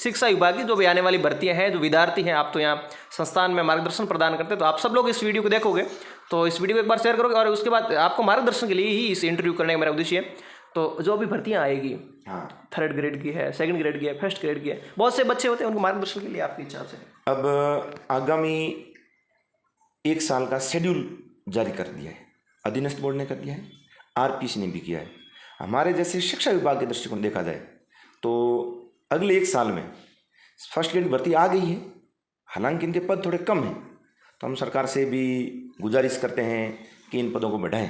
शिक्षा विभाग की जो भी आने वाली भर्तियां हैं, जो विद्यार्थी हैं, आप तो यहाँ संस्थान में मार्गदर्शन प्रदान करते हैं, तो आप सब लोग इस वीडियो को देखोगे, तो इस वीडियो को एक बार शेयर करोगे और उसके बाद आपको मार्गदर्शन के लिए ही इस इंटरव्यू करने का मेरा उद्देश्य है। तो जो भी भर्तियाँ आएगी, हाँ, 3rd ग्रेड की है, 2nd ग्रेड की है, 1st ग्रेड की है, बहुत से बच्चे होते हैं, उनको मार्गदर्शन के लिए आपकी इच्छा से अब आगामी 1 साल का शेड्यूल जारी कर दिया है, अधीनस्थ बोर्ड ने कर दिया है, आरपीसी ने भी किया है। हमारे जैसे शिक्षा विभाग के दृष्टिकोण देखा जाए तो अगले 1 साल में फर्स्ट ग्रेड भर्ती आ गई है, हालांकि इनके पद थोड़े कम हैं, तो हम सरकार से भी गुजारिश करते हैं कि इन पदों को बढ़ाएं।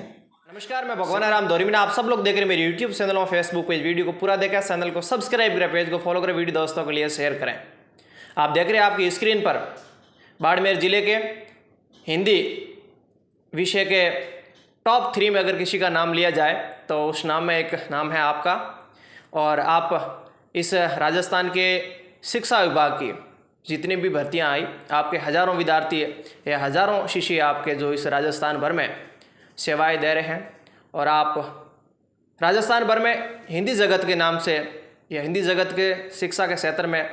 नमस्कार, मैं भगवान राम धोरीमीना, आप सब लोग देख रहे हैं मेरे यूट्यूब चैनल और फेसबुक पेज। वीडियो को पूरा देखा, चैनल को सब्सक्राइब करें, पेज को फॉलो करें, वीडियो दोस्तों के लिए शेयर करें। आप देख रहे हैं आपकी स्क्रीन पर बाड़मेर जिले के हिंदी विषय के टॉप 3 में अगर किसी का नाम लिया जाए तो उस नाम में एक नाम है आपका, और आप इस राजस्थान के शिक्षा विभाग की जितनी भी भर्तियां आई, आपके हज़ारों विद्यार्थी या हज़ारों शिष्य आपके जो इस राजस्थान भर में सेवाएं दे रहे हैं, और आप राजस्थान भर में हिंदी जगत के नाम से या हिंदी जगत के शिक्षा के क्षेत्र में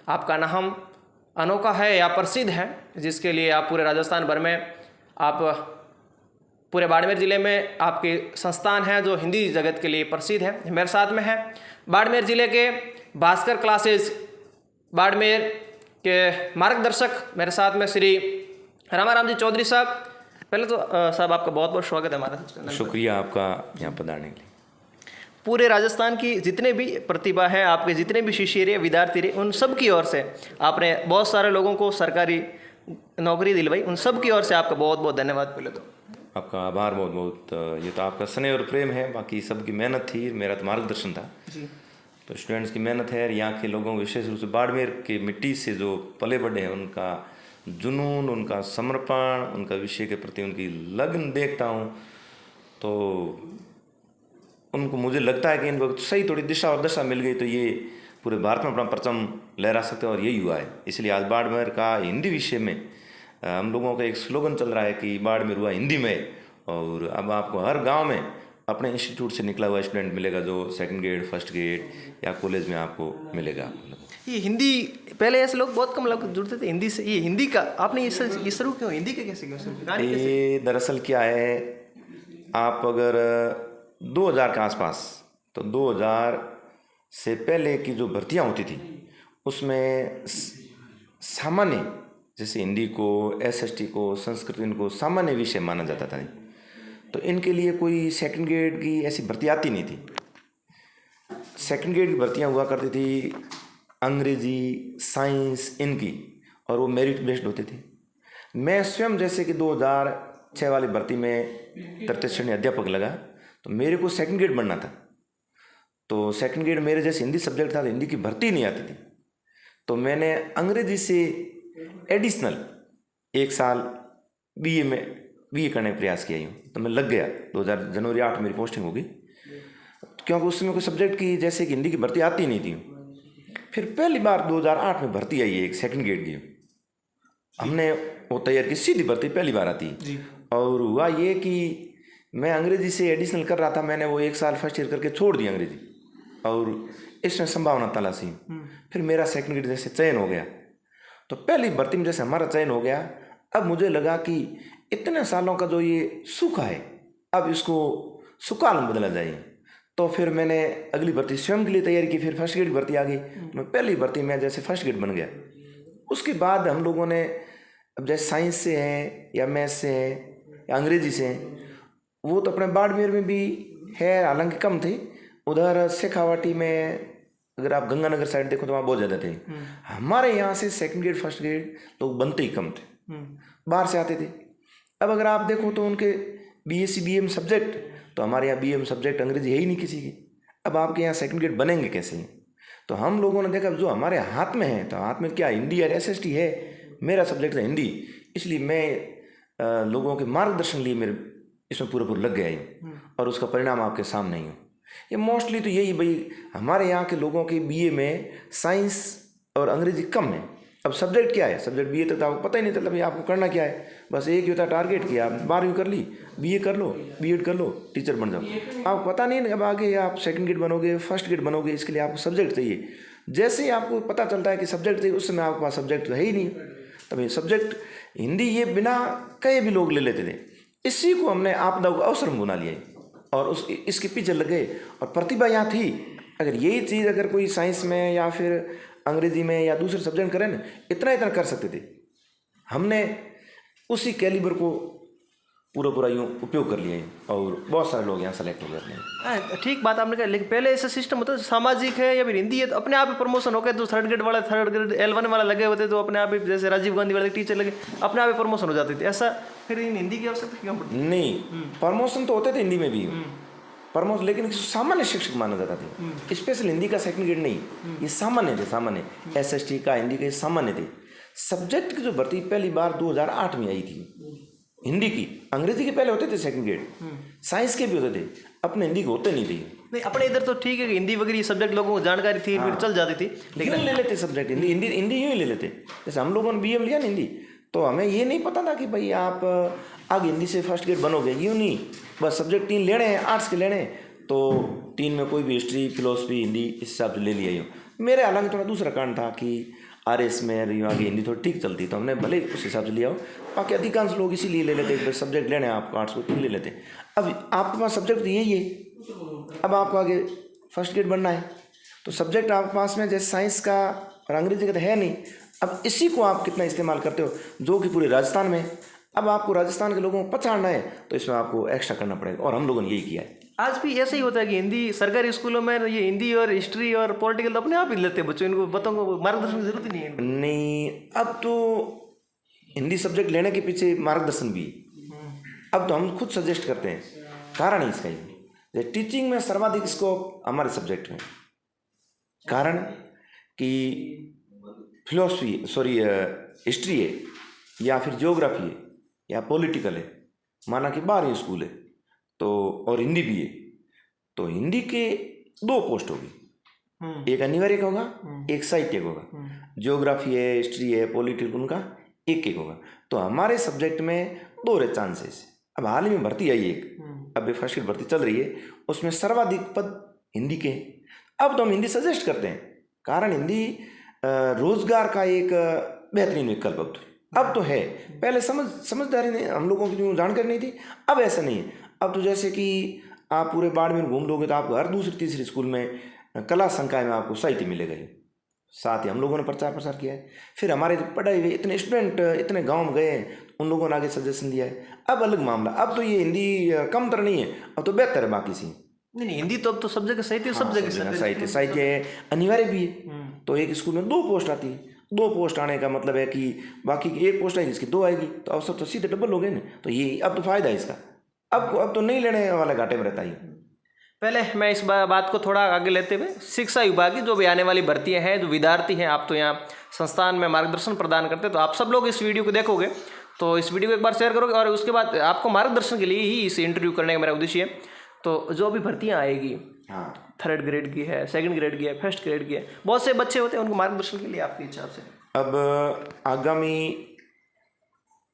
आपका नाम अनोखा है या प्रसिद्ध है, जिसके लिए आप पूरे राजस्थान भर में, आप पूरे बाड़मेर ज़िले में आपके संस्थान हैं जो हिंदी जगत के लिए प्रसिद्ध है। मेरे साथ में है बाड़मेर ज़िले के भास्कर क्लासेस बाड़मेर के मार्गदर्शक, मेरे साथ में श्री रामाराम जी चौधरी साहब। पहले तो साहब आपका बहुत बहुत स्वागत है हमारे चैनल पर। शुक्रिया आपका यहाँ पधारने के लिए। पूरे राजस्थान की जितने भी प्रतिभा है, आपके जितने भी शिष्य रहे, विद्यार्थी रहे, उन सब की ओर से आपने बहुत सारे लोगों को सरकारी नौकरी दिलवाई, उन सब की ओर से आपका बहुत बहुत धन्यवाद। पहले तो आपका आभार बहुत बहुत। ये तो आपका स्नेह और प्रेम है, बाकी सबकी मेहनत थी, मेरा तो मार्गदर्शन था जी। तो स्टूडेंट्स की मेहनत है, और यहाँ के लोगों विशेष रूप से बाड़मेर की मिट्टी से जो पले बढ़े हैं, उनका जुनून, उनका समर्पण, उनका विषय के प्रति उनकी लगन देखता हूँ तो उनको, मुझे लगता है कि इनको सही थोड़ी दिशा और दशा मिल गई तो ये पूरे भारत में अपना परचम लहरा सकते हैं, और यही हुआ है। इसलिए आज बाड़मेर का हिंदी विषय में हम लोगों का एक स्लोगन चल रहा है कि बाड़मेर हुआ हिंदी में, और अब आपको हर गांव में अपने इंस्टीट्यूट से निकला हुआ स्टूडेंट मिलेगा जो 2nd ग्रेड, 1st ग्रेड या कॉलेज में आपको मिलेगा। ये हिंदी, पहले ऐसे लोग बहुत कम लोग जुड़ते थे हिंदी से, ये हिंदी का आपने ये शुरू क्यों, हिंदी के कैसे क्यों? ये दरअसल क्या है, आप अगर 2000 के आसपास, तो 2000 से पहले की जो भर्तियां होती थी उसमें सामान्य, जैसे हिंदी को, SST को, संस्कृत, इनको सामान्य विषय माना जाता था, तो इनके लिए कोई 2nd ग्रेड की ऐसी भर्ती आती नहीं थी। 2nd ग्रेड की भर्तियाँ हुआ करती थी अंग्रेजी, साइंस इनकी, और वो मेरिट बेस्ड होती थी। मैं स्वयं जैसे कि 2006 वाली भर्ती में तृतीय श्रेणी अध्यापक लगा, तो मेरे को 2nd ग्रेड बनना था, तो 2nd ग्रेड मेरे जैसे हिंदी सब्जेक्ट था, तो हिंदी की भर्ती नहीं आती थी, तो मैंने अंग्रेजी से एडिशनल 1 साल BA करने का प्रयास किया हूँ, तो मैं लग गया। 2000 जनवरी 8 मेरी पोस्टिंग होगी, क्योंकि उस समय कोई सब्जेक्ट की जैसे कि हिंदी की भर्ती आती नहीं थी। फिर पहली बार 2008 में भर्ती आई है एक 2nd ग्रेड की, हमने वो तैयार की, सीधी भर्ती पहली बार आती है। और हुआ ये कि मैं अंग्रेजी से एडिशनल कर रहा था, मैंने वो 1 साल फर्स्ट ईयर करके छोड़ दिया अंग्रेजी, और इसमें संभावना तलाशी। फिर मेरा 2nd ग्रेड जैसे चयन हो गया, तो पहली भर्ती में जैसे हमारा चयन हो गया, अब मुझे लगा कि इतने सालों का जो ये सूखा है, अब इसको सुकाल में बदला जाए। तो फिर मैंने अगली भर्ती स्वयं के लिए तैयारी की, फिर 1st ग्रेड की भर्ती आ गई, मैं पहली भर्ती में जैसे 1st ग्रेड बन गया। उसके बाद हम लोगों ने, अब जैसे साइंस से हैं या मैथ्स से हैं या अंग्रेजी से हैं, वो तो अपने बाड़मेर में भी है, हालांकि कम थे। उधर शेखावाटी में अगर आप गंगानगर साइड देखो तो वहाँ बहुत ज़्यादा थे। हमारे यहाँ से 2nd ग्रेड, 1st ग्रेड लोग बनते ही कम थे, बाहर से आते थे। अब अगर आप देखो तो उनके BSc BM सब्जेक्ट, तो हमारे यहाँ BM सब्जेक्ट अंग्रेजी है ही नहीं किसी की। अब आपके यहाँ 2nd ग्रेड बनेंगे कैसे? तो हम लोगों ने देखा जो हमारे हाथ में है, तो हाथ में क्या, हिंदी और SST है। मेरा सब्जेक्ट है हिंदी, इसलिए मैं लोगों के मार्गदर्शन लिए मेरे इसमें पूरा लग गया ही, और उसका परिणाम आपके सामने ही हो। ये मोस्टली तो यही, भाई हमारे यहाँ के लोगों के BA में साइंस और अंग्रेजी कम है। अब सब्जेक्ट क्या है, सब्जेक्ट BA तक तो आपको पता ही नहीं था, भाई आपको करना क्या है, बस एक ही होता टारगेट किया, आप 12वीं कर ली, BA कर लो, B.Ed कर लो, टीचर बन जाओ। आपको पता नहीं अब आगे आप 2nd ग्रेड बनोगे, 1st ग्रेड बनोगे, इसके लिए आपको सब्जेक्ट चाहिए। जैसे ही आपको पता चलता है कि सब्जेक्ट उस समय आपके पास सब्जेक्ट है ही नहीं, तब ये सब्जेक्ट हिंदी ये बिना कहे भी लोग ले लेते थे। इसी को हमने आपदा को अवसर में बना लिया और इसके पीछे लग गए और प्रतिभा यहाँ थी। अगर यही चीज़ अगर कोई साइंस में या फिर अंग्रेजी में या दूसरे सब्जेक्ट करें ना, इतना कर सकते थे। हमने उसी कैलिबर को पूरा यूँ उपयोग कर लिया है और बहुत सारे लोग यहाँ सेलेक्ट हो गए अपने। ठीक बात आपने कहा, लेकिन पहले ऐसा सिस्टम होता है सामाजिक है या फिर हिंदी है तो अपने आप ही प्रमोशन हो गया। तो थर्ड ग्रेड L1 वाला लगे होते तो अपने आप ही, जैसे राजीव गांधी वाले टीचर लगे, अपने आप ही प्रमोशन हो जाती थी। ऐसा फिर इन हिंदी की आवश्यकता क्यों पड़ती? नहीं, प्रमोशन तो होते थे हिंदी में भी प्रमोशन, लेकिन सामान्य शिक्षक माना जाता था। स्पेशल हिंदी का सेकंड ग्रेड नहीं, ये सामान्य थे। सामान्य SST का हिंदी के सामान्य थे। सब्जेक्ट की जो भर्ती पहली बार 2008 में आई थी हिंदी की। अंग्रेजी के पहले होते थे सेकंड ग्रेड, साइंस के भी होते थे, अपने हिंदी के होते नहीं थे। नहीं, अपने इधर तो ठीक है कि हिंदी वगैरह सब्जेक्ट लोगों को जानकारी थी, फिर चल जाती थी, लेकिन ले लेते सब्जेक्ट हिंदी यूँ ही ले लेते। जैसे हम लोगों ने BM लिया ना हिंदी, तो हमें ये नहीं पता था कि भाई आप आगे हिंदी से फर्स्ट ग्रेड बनोगे, यूँ नहीं। बस सब्जेक्ट 3 लेने हैं, आर्ट्स के लेने हैं, तो 3 में कोई भी हिस्ट्री, फिलोसफी, हिंदी इस हिसाब से ले लिया यूँ। मेरे हालांकि थोड़ा दूसरा कारण था कि RS में यूँ आगे हिंदी थोड़ी ठीक चलती, तो हमने भले उस हिसाब से लिया हो। बाकी अधिकांश लोग इसीलिए ले लेते, सब्जेक्ट लेने हैं आपको, आर्ट्स को 3 ले लेते। अब आपके पास सब्जेक्ट तो यही है, अब आपको आगे फर्स्ट ग्रेड बनना है, तो सब्जेक्ट आपके पास में जैसे साइंस का और अंग्रेजी का तो है नहीं। अब इसी को आप कितना इस्तेमाल करते हो, जो कि पूरे राजस्थान में। अब आपको राजस्थान के लोगों को पछाड़ना है तो इसमें आपको एक्स्ट्रा करना पड़ेगा, और हम लोगों ने यही किया है। आज भी ऐसा ही होता है कि हिंदी सरकारी स्कूलों में ये हिंदी और हिस्ट्री और पॉलिटिकल तो अपने आप ही लेते हैं बच्चों, इनको बच्चों को मार्गदर्शन की जरूरत ही नहीं है। नहीं, अब तो हिंदी सब्जेक्ट लेने के पीछे मार्गदर्शन भी, अब तो हम खुद सजेस्ट करते हैं। कारण है इसका ये, टीचिंग में सर्वाधिक स्कोप हमारे सब्जेक्ट में। कारण कि हिस्ट्री है या फिर ज्योग्राफी है या पॉलिटिकल है, माना कि 12वीं स्कूल है तो, और हिंदी भी है, तो हिंदी के 2 पोस्ट होगी, एक अनिवार्य का होगा, एक साहित्य का होगा। ज्योग्राफी है, हिस्ट्री है, पॉलिटिकल, उनका एक होगा। तो हमारे सब्जेक्ट में 2 चांसेस। अब हाल ही में भर्ती आई एक, अब फर्स्ट ग्रेड भर्ती चल रही है, उसमें सर्वाधिक पद हिंदी के। अब तो हम हिंदी सजेस्ट करते हैं, कारण हिंदी रोजगार का एक बेहतरीन विकल्प अब तो है। पहले समझदारी नहीं, हम लोगों की जो जानकारी नहीं थी, अब ऐसा नहीं है। अब तो जैसे कि आप पूरे बाड़मेर घूम लोगे तो आपको हर दूसरी तीसरी स्कूल में कला संकाय में आपको साहित्य मिलेगा। साथ ही हम लोगों ने प्रचार किया है। फिर हमारे पढ़ाई हुए इतने स्टूडेंट इतने गांव में गए, उन लोगों ने आगे सजेशन दिया है। अब अलग मामला, अब तो ये हिंदी कम तर नहीं है, अब तो बेहतर है बाकी सी। नहीं, हिंदी तो अब तो सब जगह साहित्य, सब जगह साहित्य है, अनिवार्य भी है। तो एक स्कूल में 2 पोस्ट आती है, 2 पोस्ट आने का मतलब है कि बाकी की 1 पोस्ट आएगी, इसकी 2 आएगी, तो अवसर तो सीधे डबल हो गए ना। तो ये अब तो फायदा है इसका। अब तो नहीं लेने वाला घाटे में रहता ही। पहले मैं इस बात को थोड़ा आगे लेते हुए, शिक्षा विभाग की जो भी आने वाली भर्तियां हैं, जो विद्यार्थी हैं, आप तो यहाँ संस्थान में मार्गदर्शन प्रदान करते हैं, तो आप सब लोग इस वीडियो को देखोगे तो इस वीडियो को एक बार शेयर करोगे, और उसके बाद आपको मार्गदर्शन के लिए ही इस इंटरव्यू करने का मेरा उद्देश्य है। तो जो भी भर्तियाँ आएगी, थर्ड ग्रेड की है, सेकंड ग्रेड की है, फर्स्ट ग्रेड की है, बहुत से बच्चे होते हैं, उनको मार्गदर्शन के लिए आपकी इच्छा से अब आगामी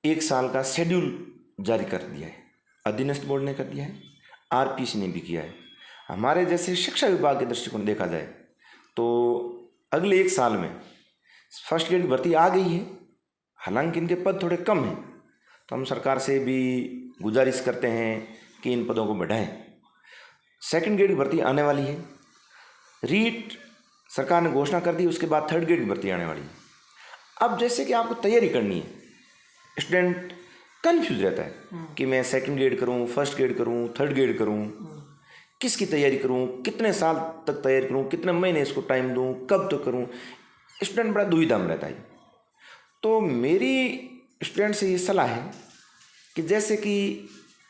1 साल का शेड्यूल जारी कर दिया है, अधीनस्थ बोर्ड ने कर दिया है, RPC ने भी किया है। हमारे जैसे शिक्षा विभाग के दृष्टिकोण देखा जाए तो अगले 1 साल में फर्स्ट ग्रेड की भर्ती आ गई है, हालांकि इनके पद थोड़े कम हैं, तो हम सरकार से भी गुजारिश करते हैं कि इन पदों को बढ़ाएं। सेकंड ग्रेड की भर्ती आने वाली है, रीट सरकार ने घोषणा कर दी, उसके बाद थर्ड ग्रेड की भर्ती आने वाली है। अब जैसे कि आपको तैयारी करनी है, स्टूडेंट कन्फ्यूज रहता है कि मैं सेकंड ग्रेड करूं, फर्स्ट ग्रेड करूं, थर्ड ग्रेड करूं, किसकी तैयारी करूं, कितने साल तक तैयारी करूं, कितने महीने इसको टाइम दूं, कब तक करूं, स्टूडेंट बड़ा दुविधा में रहता है। तो मेरी स्टूडेंट से ये सलाह है कि जैसे कि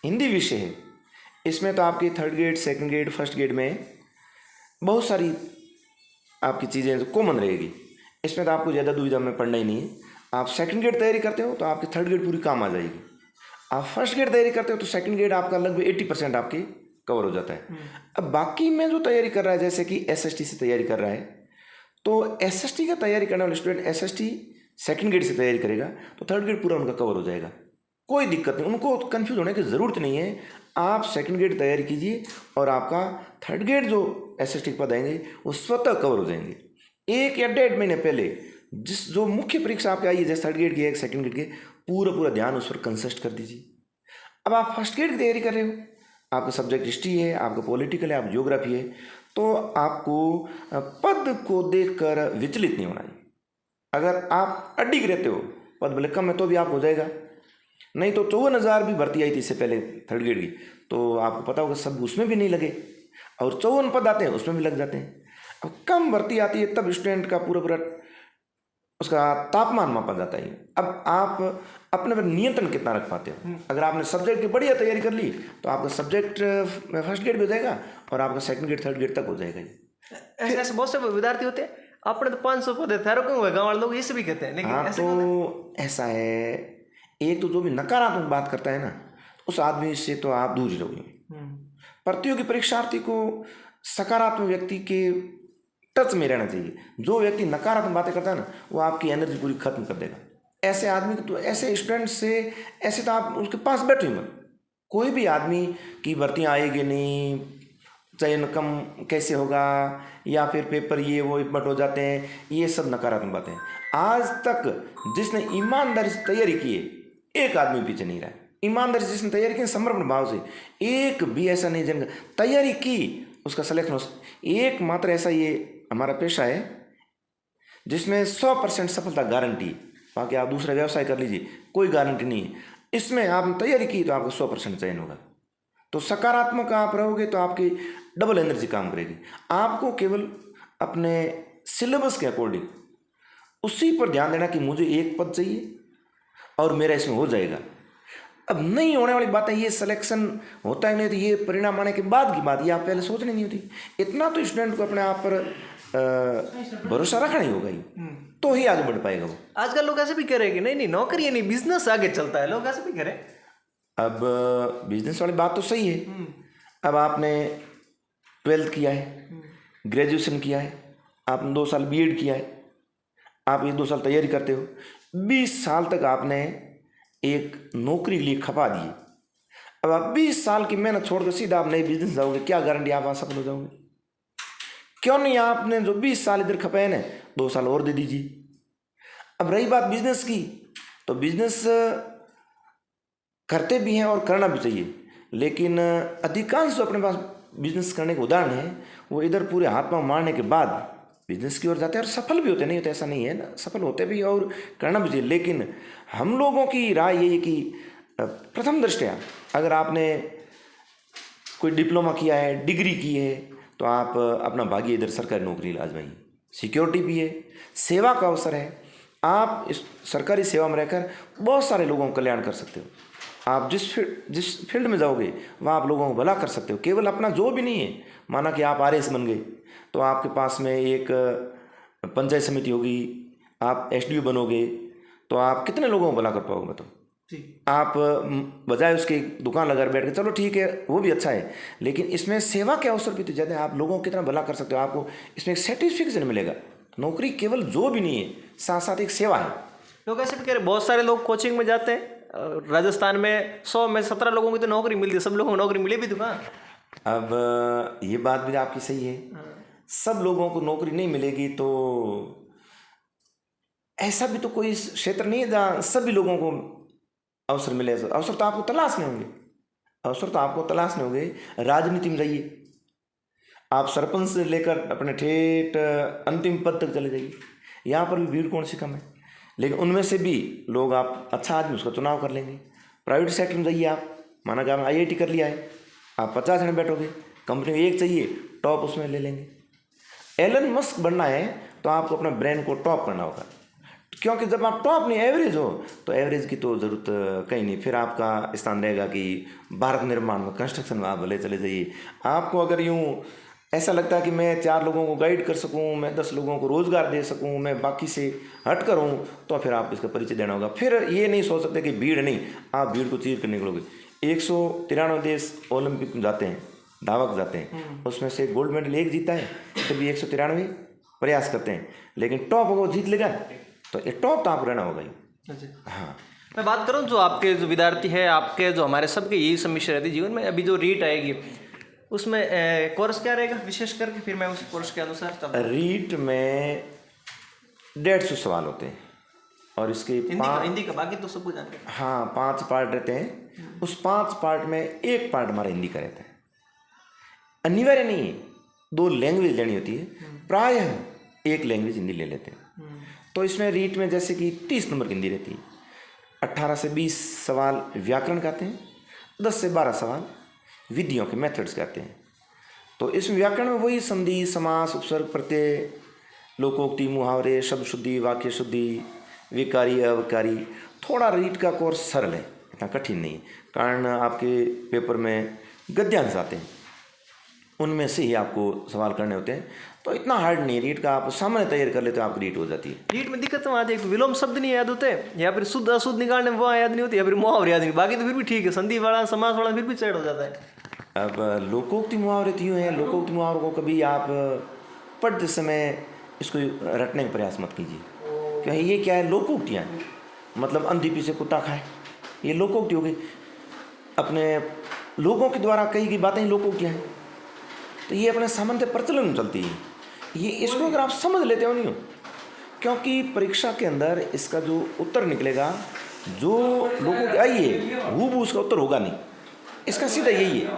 हिंदी विषय है, इसमें तो आपकी third grade, second grade, first grade में बहुत सारी आपकी चीज़ें कॉमन रहेगी, इसमें तो आपको ज़्यादा दुविधा में पड़ना ही नहीं है। आप सेकंड ग्रेड तैयारी करते हो तो आपकी थर्ड ग्रेड पूरी काम आ जाएगी। आप फर्स्ट ग्रेड तैयारी करते हो तो सेकंड ग्रेड आपका लगभग 80% आपकी कवर हो जाता है। अब बाकी में जो तैयारी कर रहा है, जैसे कि SST से तैयारी कर रहा है, तो SST का तैयारी करने वाला स्टूडेंट SST सेकंड ग्रेड से तैयारी करेगा तो थर्ड ग्रेड पूरा उनका कवर हो जाएगा, कोई दिक्कत नहीं, उनको कन्फ्यूज होने की ज़रूरत नहीं है। आप सेकंड ग्रेड तैयारी कीजिए और आपका थर्ड ग्रेड जो SST के पद आएंगे वो स्वतः कवर हो जाएंगे। 1 या 1.5 महीने पहले जिस जो मुख्य परीक्षा आपकी आई है, जैसे 3rd ग्रेड की है, 2nd ग्रेड की, पूरा ध्यान उस पर कंसस्ट कर दीजिए। अब आप 1st ग्रेड की तैयारी कर रहे हो, आपका सब्जेक्ट हिस्ट्री है, आपका पॉलिटिकल है, आप ज्योग्राफी है, तो आपको पद को देखकर विचलित नहीं होना है। अगर आप अडिग रहते हो, पद भले कम है तो भी आप हो जाएगा, नहीं तो 54,000 भी भर्ती आई थी इससे पहले 3rd ग्रेड की, तो आपको पता होगा सब उसमें भी नहीं लगे, और 54 पद आते हैं उसमें भी लग जाते हैं। अब कम भर्ती आती है तब स्टूडेंट का पूरा उसका तापमान मापा जाता है। अब आप अपने पर नियंत्रण कितना रख पाते हो। अगर आपने सब्जेक्ट की बढ़िया तैयारी कर ली तो आपका सब्जेक्ट 1st ग्रेड भी हो जाएगा और आपका 2nd ग्रेड 3rd ग्रेड तक हो जाएगा। ऐसे बहुत से विद्यार्थी होते हैं, अपने तो 500 पद है, थारो क्यों हुए, गाँव वाले लोग इसे भी कहते हैं, लेकिन हाँ, ऐसे तो ऐसा है, एक तो जो भी नकारात्मक बात करता है ना, उस आदमी से तो आप दूर ही रहोगे। प्रतियोगी परीक्षार्थी को सकारात्मक व्यक्ति के टच में रहना चाहिए। जो व्यक्ति नकारात्मक बातें करता है ना, वो आपकी एनर्जी पूरी खत्म कर देगा। ऐसे आदमी को तो, ऐसे स्टूडेंट से, ऐसे तो आप उसके पास बैठो ही मत। कोई भी आदमी की भर्तियाँ आएगी नहीं, चयन कम कैसे होगा, या फिर पेपर ये वो बट हो जाते हैं, ये सब नकारात्मक बातें हैं। आज तक जिसने ईमानदारी से तैयारी की है, एक आदमी पीछे नहीं रहा है। ईमानदारी से जिसने तैयारी की, समर्पण भाव से, एक भी ऐसा नहीं जिनका तैयारी की उसका सिलेक्शन हो। एकमात्र ऐसा ये हमारा पेशा है जिसमें 100% सफलता गारंटी है। बाकी आप दूसरा व्यवसाय कर लीजिए, कोई गारंटी नहीं है। इसमें आपने तैयारी की तो आपको 100% चयन होगा। तो सकारात्मक आप रहोगे तो आपकी डबल एनर्जी काम करेगी। आपको केवल अपने सिलेबस के अकॉर्डिंग उसी पर ध्यान देना कि मुझे एक पद चाहिए और मेरा इसमें हो जाएगा। अब नहीं होने वाली बातें, ये सिलेक्शन होता ही नहीं, तो ये परिणाम आने के बाद की बात, ये आप पहले सोचनी नहीं होती। इतना तो स्टूडेंट को अपने आप पर भरोसा रखना ही होगा, ही तो ही आगे बढ़ पाएगा वो। आजकल लोग ऐसे भी कह रहे हैं कि नहीं नौकरी है नहीं, बिजनेस आगे चलता है, लोग ऐसे भी कह रहे हैं। अब बिजनेस वाली बात तो सही है। अब आपने 12th किया है, ग्रेजुएशन किया है, आपने 2 साल बीएड किया है, आप ये 2 साल तैयारी करते हो, 20 साल तक आपने एक नौकरी के लिए खपा दिए। अब आप 20 साल की मेहनत छोड़कर सीधा आप नए बिजनेस जाओगे, क्या गारंटी आप सफल हो जाओगे? क्यों नहीं आपने जो 20 साल इधर खपाए ना, 2 साल और दे दीजिए। अब रही बात बिजनेस की, तो बिजनेस करते भी हैं और करना भी चाहिए, लेकिन अधिकांश जो अपने पास बिजनेस करने के उदाहरण है, वो इधर पूरे हाथ पांव मारने के बाद बिजनेस की ओर जाते हैं और सफल भी होते, नहीं होते ऐसा नहीं है ना, सफल होते भी और करना भी चाहिए। लेकिन हम लोगों की राय यही है कि प्रथम दृष्टया अगर आपने कोई डिप्लोमा किया है, डिग्री की है, तो आप अपना भाग्य इधर सरकारी नौकरी आजमाइए। सिक्योरिटी भी है, सेवा का अवसर है, आप इस सरकारी सेवा में रहकर बहुत सारे लोगों का कल्याण कर सकते हो। आप जिस फील्ड में जाओगे वहाँ आप लोगों को भला कर सकते हो। केवल अपना जो भी नहीं है, माना कि आप आरएस बन गए तो आपके पास में एक पंचायत समिति होगी, आप एसडीओ बनोगे तो आप कितने लोगों को भला कर पाओगे? तो आप बजाय उसके दुकान लगा बैठ के, चलो ठीक है वो भी अच्छा है, लेकिन इसमें सेवा के अवसर भी तो ज़्यादा है। आप लोगों को कितना भला कर सकते हो, आपको इसमें एक सर्टिफिकेशन मिलेगा। नौकरी केवल जो भी नहीं है, साथ साथ एक सेवा है। लोग ऐसे भी कह रहे, बहुत सारे लोग कोचिंग में जाते हैं, राजस्थान में 100 में 17 लोगों की तो नौकरी मिलती है, सब लोगों को नौकरी मिले भी तो कहाँ? अब ये बात भी आपकी सही है, सब लोगों को नौकरी नहीं मिलेगी, तो ऐसा भी तो कोई क्षेत्र नहीं है जहाँ सभी लोगों को अवसर मिले। अवसर तो आपको तलाशने होंगे, अवसर तो आपको तलाशने होंगे। राजनीति में रहिए, आप सरपंच से लेकर अपने ठेठ अंतिम पद तक चले जाइए, यहाँ पर भी भीड़ कौन सी कम है, लेकिन उनमें से भी लोग, आप अच्छा आदमी उसका चुनाव कर लेंगे। प्राइवेट सेक्टर में जाइए, आप माना कि आपने आईआईटी कर लिया है, आप 50 जने बैठोगे, कंपनी में एक चाहिए, टॉप उसमें ले लेंगे। एलन मस्क बनना है तो आपको अपना ब्रेन को टॉप करना होगा, क्योंकि जब आप टॉप नहीं एवरेज हो तो एवरेज की तो ज़रूरत कहीं नहीं। फिर आपका स्थान रहेगा कि भारत निर्माण में, कंस्ट्रक्शन में आप भले चले जाइए। आपको अगर यूँ ऐसा लगता है कि मैं 4 लोगों को गाइड कर सकूं, मैं 10 लोगों को रोज़गार दे सकूं, मैं बाकी से हट कर हूँ, तो फिर आप इसका परिचय देना होगा। फिर ये नहीं सोच सकते कि भीड़ नहीं, आप भीड़ को चीर कर निकलोगे। 193 देश ओलंपिक में जाते हैं, धावक जाते हैं, उसमें से गोल्ड मेडल एक जीता है, तभी 193 प्रयास करते हैं, लेकिन टॉप वो जीत लेगा, तो ये टॉप तो आप रहना होगा ही। हाँ, मैं बात करूँ जो आपके जो विद्यार्थी है, आपके जो हमारे सबके यही समस्या रहती है जीवन में, अभी जो रीट आएगी उसमें कोर्स क्या रहेगा विशेष करके, फिर मैं उस कोर्स के अनुसार तब। रीट में 150 सवाल होते हैं और इसके हिंदी का बाकी तो सब कुछ जानते हैं। हाँ 5 पार्ट रहते हैं। उस 5 पार्ट में एक पार्ट हमारा हिंदी का रहता है। अनिवार्य नहीं है 2 लैंग्वेज लेनी होती है, प्रायः एक लैंग्वेज हिंदी ले लेते हैं। तो इसमें रीट में जैसे कि 30 नंबर की हिंदी रहती है, 18 से 20 सवाल व्याकरण के आते हैं, 10 से 12 सवाल विधियों के मेथड्स के आते हैं। तो इस व्याकरण में वही संधि, समास, उपसर्ग, प्रत्यय, लोकोक्ति, मुहावरे, शब्द शुद्धि, वाक्य शुद्धि, विकारी, अविकारी। थोड़ा रीट का कोर्स सरल है, इतना कठिन नहीं है, कारण आपके पेपर में गद्यांश आते हैं, उनमें से ही आपको सवाल करने होते हैं। तो इतना हार्ड नहीं है रीट का, आप सामान्य तैयार कर लेते हो आपकी रीट हो जाती है। रीट में दिक्कत तो आती है, विलोम शब्द नहीं याद होते, या फिर शुद्ध अशुद्ध निकालने में वो याद नहीं होती, या फिर मुहावरे याद नहीं। बाकी तो फिर भी ठीक है, संधि वाला समास वाला फिर भी चैट हो जाता है। अब लोकोक्ति मुहावरे तो यूँ हैं, लोकोक्ति मुहावरों को कभी आप पढ़ते समय इसको रटने का प्रयास मत कीजिए, क्योंकि ये क्या है, लोकोक्तियाँ हैं। मतलब अंधी पीछे कुत्ता खाए, ये लोकोक्ति हो गई, अपने लोगों के द्वारा कही गई बातें ही लोकोक्तियाँ हैं। तो ये अपने सामान्य प्रचलन में चलती है। ये इसको अगर आप समझ लेते हो नहीं हो, क्योंकि परीक्षा के अंदर इसका जो उत्तर निकलेगा, जो लोगों की आई है वो उसका उत्तर होगा नहीं। इसका सीधा यही है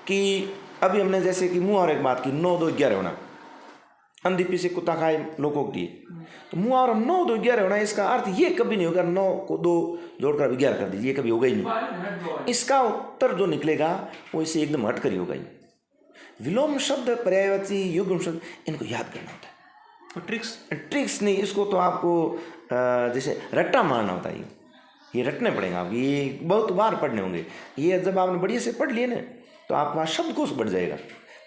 कि अभी हमने जैसे कि मुहावरे की बात की, 9 2 11 होना, अंधी पीछे कुत्ता खाए लोकोक्ति है। तो मुहावरा 9 2 11 होना, इसका अर्थ ये कभी नहीं होगा 9 को 2 जोड़कर अभी 11 कर दीजिए, ये कभी होगा ही नहीं। इसका उत्तर जो निकलेगा वो इसे एकदम हटकर ही होगा ही। विलोम शब्द, पर्यायवाची, युग्म शब्द, इनको याद करना होता है। और ट्रिक्स नहीं, इसको तो आपको जैसे रट्टा मारना होता है। ये रटने पड़ेंगे आप, ये बहुत बार पढ़ने होंगे। ये जब आपने बढ़िया से पढ़ लिए ना, तो आपका शब्दकोश बढ़ जाएगा,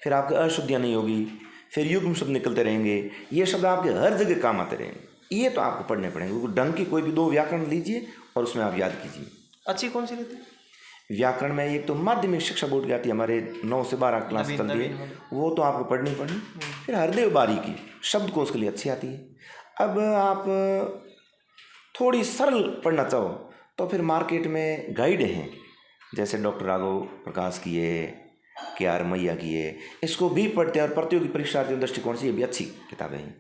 फिर आपकी अशुद्धियाँ नहीं होगी, फिर युग्म शब्द निकलते रहेंगे, ये शब्द आपके हर जगह काम आते रहेंगे। ये तो आपको पढ़ने पड़ेंगे। ढंग की कोई भी 2 व्याकरण लीजिए और उसमें आप याद कीजिए। अच्छी कौन सी रहती है? व्याकरण में एक तो माध्यमिक शिक्षा बोर्ड की आती है, हमारे 9 से 12 क्लास चलती है, वो तो आपको पढ़नी पड़नी। फिर हरदेव बारी की शब्दकोश के लिए अच्छी आती है। अब आप थोड़ी सरल पढ़ना चाहो तो फिर मार्केट में गाइड हैं, जैसे डॉक्टर राघव प्रकाश की है, KR मैया की है, इसको भी पढ़ते हैं। और प्रतियोगी परीक्षार्थियों दृष्टिकोण से ये भी अच्छी किताबें हैं।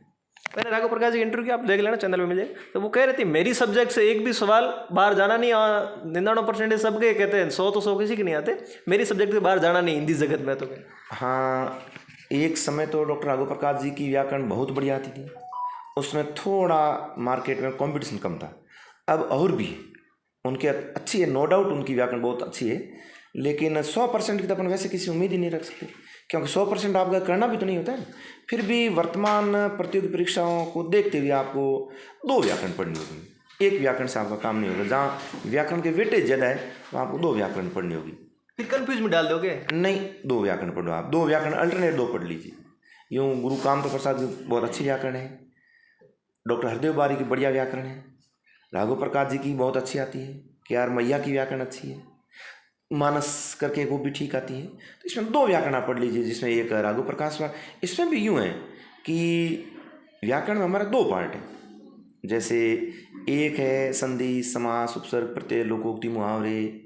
मैंने राघव प्रकाश जी की इंटरव्यू की आप देख लेना, चैनल में मिले, तो वो कह रहे थे मेरी सब्जेक्ट से एक भी सवाल बाहर जाना नहीं। 99% सबके कहते हैं, 100 तो 100 किसी के नहीं आते, मेरी सब्जेक्ट से बाहर जाना नहीं हिंदी जगत में। तो हाँ, एक समय तो डॉक्टर राघव प्रकाश जी की व्याकरण बहुत बढ़िया आती थी, उसमें थोड़ा मार्केट में कंपटीशन कम था। अब और भी उनकी अच्छी है, नो डाउट उनकी व्याकरण बहुत अच्छी है, लेकिन 100% की तो अपन वैसे किसी उम्मीद ही नहीं रख सकते, क्योंकि 100% आपका करना भी तो नहीं होता है। फिर भी वर्तमान प्रतियोगी परीक्षाओं को देखते हुए आपको 2 व्याकरण पढ़नी होगी, एक व्याकरण से आपका काम नहीं होगा। जहाँ व्याकरण के वेटेज ज़्यादा है वहाँ आपको 2 व्याकरण पढ़नी होगी। फिर कंफ्यूज में डाल दोगे? नहीं, 2 व्याकरण पढ़ो आप, 2 व्याकरण अल्टरनेट 2 पढ़ लीजिए। यूँ गुरु कामत प्रसाद जी बहुत अच्छी व्याकरण है, डॉक्टर हरदेव बारी की बढ़िया व्याकरण है, राघव प्रकाश जी की बहुत अच्छी आती है, KR मैया की व्याकरण अच्छी है, मानस करके वो भी ठीक आती है। तो इसमें 2 व्याकरण आप पढ़ लीजिए, जिसमें एक राघव प्रकाश। इसमें भी यूँ है कि व्याकरण में हमारे 2 पार्ट हैं, जैसे एक है संधि, समास, उपसर्ग, प्रत्यय, लोकोक्ति, मुहावरे,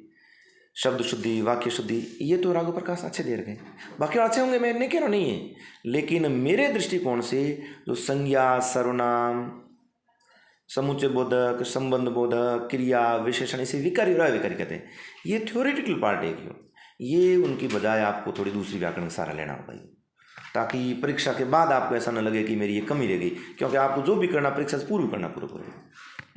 शब्द शुद्धि, वाक्य शुद्धि। ये तो राघव प्रकाश अच्छे दे रखे हैं, बाकी अच्छे होंगे, मैं नहीं कह रहा नहीं है, लेकिन मेरे दृष्टिकोण से जो संज्ञा, सर्वनाम, समुच्चय बोधक, संबंध बोधक, क्रिया, विशेषण, इसे विकारी और अविकारी कहते हैं। ये थ्योरेटिकल पार्ट है, क्यों ये उनकी बजाय आपको थोड़ी दूसरी व्याकरण का सहारा लेना होगा, ताकि परीक्षा के बाद आपको ऐसा न लगे कि मेरी ये कमी रह गई, क्योंकि आपको जो भी करना परीक्षा से पूर्व करना पूरा।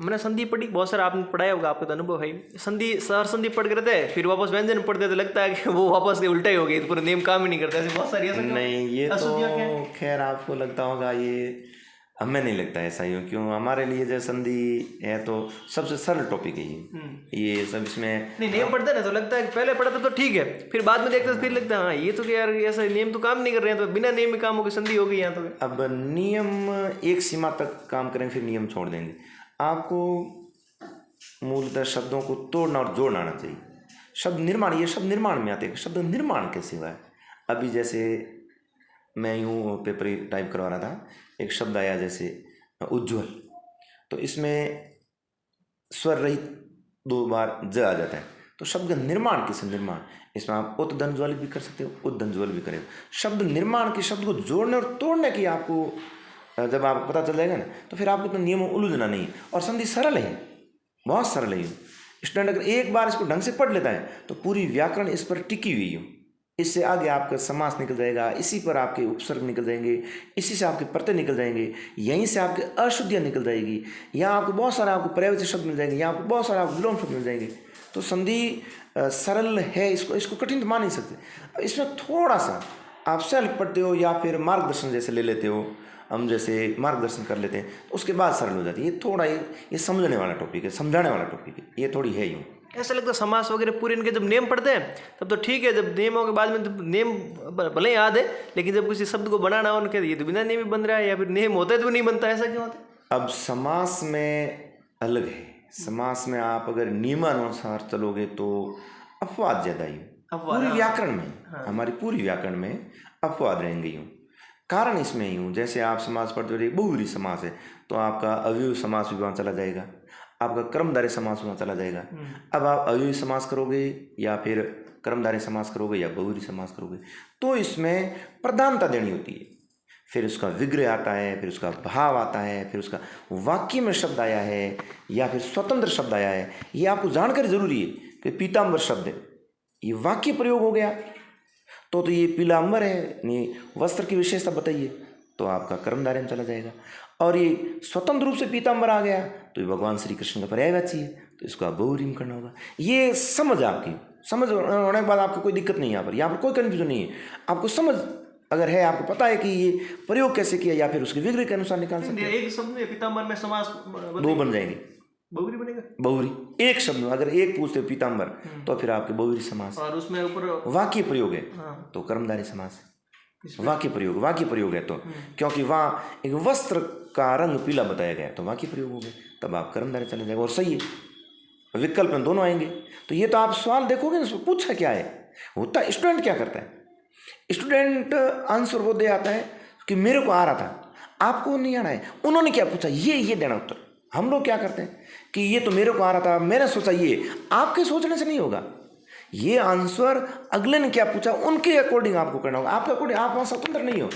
मैंने संधि पढ़ी, बहुत सारा आपने पढ़ाया होगा, आपको तो अनुभव है। संधि सर संधि पढ़ के रहते हैं, फिर वापस व्यंजन पढ़ते तो लगता है कि वो वापस के उल्टा ही हो गई, पूरे नेम काम ही नहीं करता। ऐसे बहुत सारी नहीं, ये तो खैर आपको लगता होगा, ये हमें नहीं लगता ऐसा ही हो। क्यों, हमारे लिए जो संधि है तो सबसे सरल टॉपिक है ये सब। इसमें नहीं नेम पढ़ते ना तो लगता है पहले पढ़ा था तो ठीक है, फिर बाद में देखते तो फिर लगता है हाँ ये तो क्या यार ऐसा नियम तो काम नहीं कर रहे हैं, तो बिना नियम में काम हो गई, संधि हो गई यहाँ तो। अब नियम एक सीमा तक काम करेंगे, फिर नियम छोड़ देंगे। आपको मूलतः शब्दों को तोड़ना और जोड़ना आना चाहिए। शब्द निर्माण, ये शब्द निर्माण में आते हैं, शब्द निर्माण कैसे हुआ है। अभी जैसे मैं यूँ पेपर टाइप करवा रहा था, एक शब्द आया जैसे उज्ज्वल, तो इसमें स्वर रहित 2 बार ज आ जाता है, तो शब्द का निर्माण किसे निर्माण, इसमें आप उद्दंज्वल भी कर सकते हो, उद्दंज्वल भी करें। शब्द निर्माण के शब्द को जोड़ने और तोड़ने की आपको जब आपको पता चल जाएगा ना, तो फिर आपको तो नियमों में उलझना नहीं है। और संधि सरल है, बहुत सरल है। स्टूडेंट अगर एक बार इसको ढंग से पढ़ लेता है तो पूरी व्याकरण इस पर टिकी हुई है। इससे आगे आपका समास निकल जाएगा, इसी पर आपके उपसर्ग निकल जाएंगे, इसी से आपके प्रत्यय निकल जाएंगे, यहीं से आपके अशुद्धियाँ निकल जाएगी। यहाँ आपको बहुत सारा आपको पर्यायवाची शब्द मिल जाएंगे, यहाँ आपको बहुत सारा आपको विलोम शब्द मिल जाएंगे। तो संधि सरल है, इसको कठिन तो मान नहीं सकते। इसमें थोड़ा सा आप सेल्फ पढ़ते हो या फिर मार्गदर्शन जैसे ले लेते हो, हम जैसे मार्गदर्शन कर लेते हैं, तो उसके बाद सरल हो जाती है। ये थोड़ा ये समझने वाला टॉपिक है, समझाने वाला टॉपिक है, ये थोड़ी है यूँ। ऐसा लगता है समास वगैरह पूरे इनके जब नेम पढ़ते हैं तब तो ठीक है, जब नियमों के बाद में जब नेम भले ही याद है, लेकिन जब किसी शब्द को बनाना हो उनके ये तो बिना नेम ही बन रहा है, या फिर नेम होता है तो नहीं बनता, ऐसा क्यों होता है? अब समास में अलग है। समास में आप अगर नियमानुसार चलोगे तो अपवाद ज़्यादा ही पूरी व्याकरण में, हमारी पूरी व्याकरण में अपवाद रहेंगे यूँ। कारण इसमें यूँ, जैसे आप समास पढ़ते हो, बहुव्रीहि समास है तो आपका अव्ययी समास भी वहाँ चला जाएगा, आपका कर्मधारय समास वहाँ चला जाएगा। अब आप अव्ययी समास करोगे या फिर कर्मधारय समास करोगे या बहुव्रीहि समास करोगे, तो इसमें प्रधानता देनी होती है। फिर उसका विग्रह आता है, फिर उसका भाव आता है, फिर उसका वाक्य में शब्द आया है या फिर स्वतंत्र शब्द आया है, ये आपको जानकारी जरूरी है। कि पीताम्बर शब्द है, ये वाक्य प्रयोग हो गया तो ये पीलाम्बर है, यानी वस्त्र की विशेषता बताइए, तो आपका कर्मधारय में चला जाएगा। और ये स्वतंत्र रूप से पीताम्बर आ गया तो ये भगवान श्री कृष्ण का पर्यायवाची है, तो इसको आप बहुव्रीहि में करना होगा। ये समझ आपकी, समझ होने के बाद आपको कोई दिक्कत नहीं है, यहाँ पर कोई कन्फ्यूजन नहीं है। आपको समझ अगर है, आपको पता है कि ये प्रयोग कैसे किया या फिर उसके विग्रह के अनुसार निकाल सकते हैं। एक शब्द में पीताम्बर में समास दो बन जाएंगे, बहुव्रीहि बनेगा। बहुव्रीहि एक शब्द में अगर एक पूछते हो पीताम्बर तो फिर आपके बहुव्रीहि समास। और उसमें ऊपर वाक्य प्रयोग है तो कर्मधारय समास। वाक्य प्रयोग है तो, क्योंकि वहाँ एक वस्त्र का रंग पीला बताया गया तो वाक्य प्रयोग हो गया, तब आप कर्मधारय चले जाएगा। और सही है, विकल्प में दोनों आएंगे। तो ये तो आप सवाल देखोगे ना, उसमें पूछा क्या है, होता स्टूडेंट क्या करता है, स्टूडेंट आंसर वो दे आता है कि मेरे को आ रहा था, आपको नहीं आ रहा है, उन्होंने क्या पूछा ये देना उत्तर। हम लोग क्या करते हैं कि ये तो मेरे को आ रहा था, मैंने सोचा, ये आपके सोचने से नहीं होगा। ये आंसर अगले ने क्या पूछा उनके अकॉर्डिंग आपको करना होगा, आपके अकॉर्डिंग। आप वहाँ स्वतंत्र नहीं हो,